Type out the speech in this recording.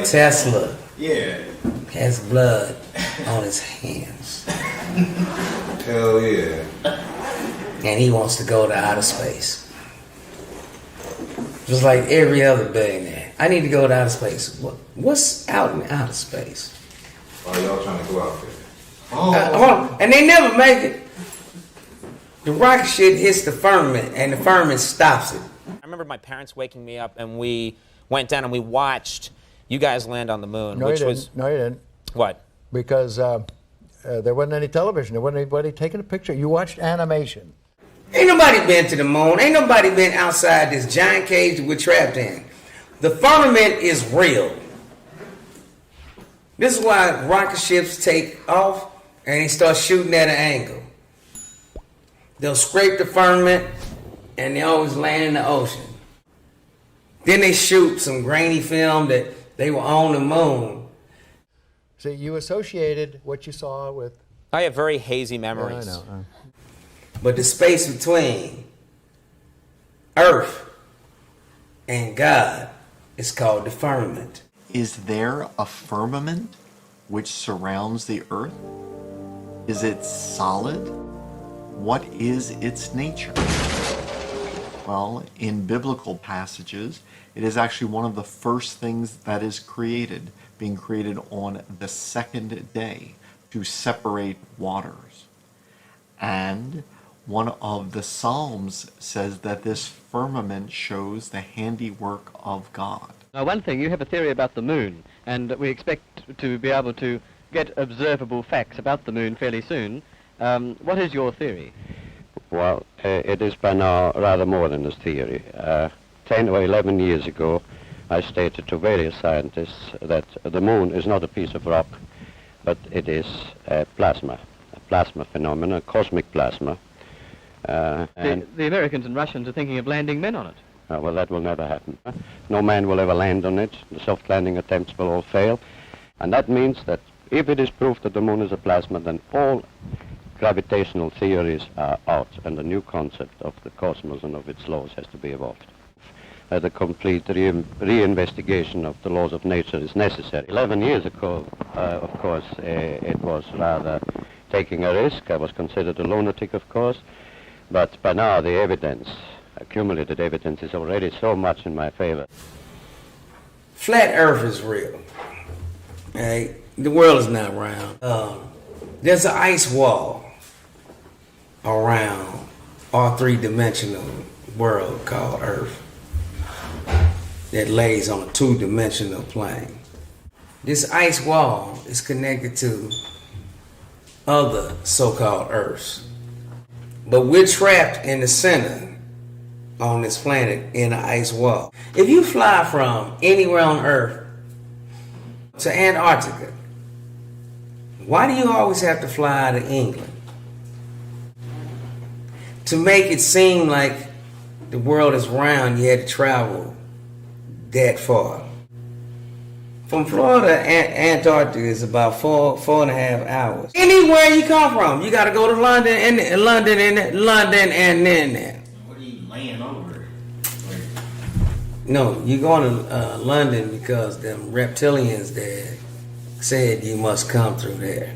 Tesla Yeah. has blood on his hands. Hell yeah. And he wants to go to outer space. Just like every other billionaire. I need to go to outer space. What's out in outer space? Oh, y'all trying to go out there. Hold on. And they never make it. The rocket shit hits the firmament, and the firmament stops it. I remember my parents waking me up, and we went down and we watched you guys land on the moon. No, which you was didn't. No, you didn't. What? Because there wasn't any television. There wasn't anybody taking a picture. You watched animation. Ain't nobody been to the moon. Ain't nobody been outside this giant cage that we're trapped in. The firmament is real. This is why rocket ships take off and they start shooting at an angle. They'll scrape the firmament and they always land in the ocean. Then they shoot some grainy film that they were on the moon. See, you associated what you saw with... I have very hazy memories. Yeah, I know. But the space between Earth and God is called the firmament. Is there a firmament which surrounds the earth? Is it solid? What is its nature? Well, in biblical passages, it is actually one of the first things that is created, being created on the second day to separate waters. And one of the Psalms says that this firmament shows the handiwork of God. Now, one thing, you have a theory about the moon, and we expect to be able to get observable facts about the moon fairly soon. What is your theory? Well, it is by now rather more than a theory. 10 or 11 years ago, I stated to various scientists that the moon is not a piece of rock, but it is a plasma phenomenon, cosmic plasma. The Americans and Russians are thinking of landing men on it. Well, that will never happen. No man will ever land on it. The soft landing attempts will all fail. And that means that if it is proved that the moon is a plasma, then all gravitational theories are out, and a new concept of the cosmos and of its laws has to be evolved. The complete reinvestigation of the laws of nature is necessary. 11 years ago, of course, it was rather taking a risk. I was considered a lunatic, of course. But by now, the evidence, accumulated evidence, is already so much in my favor. Flat Earth is real. Okay? The world is not round. There's an ice wall around our three-dimensional world called Earth that lays on a two-dimensional plane. This ice wall is connected to other so-called Earths. But we're trapped in the center on this planet in an ice wall. If you fly from anywhere on Earth to Antarctica, why do you always have to fly to England? To make it seem like the world is round, you had to travel that far. From Florida to Antarctica is about four and a half hours. Anywhere you come from, you got to go to London and then there. What are you laying over? No, you're going to London because them reptilians there said you must come through there.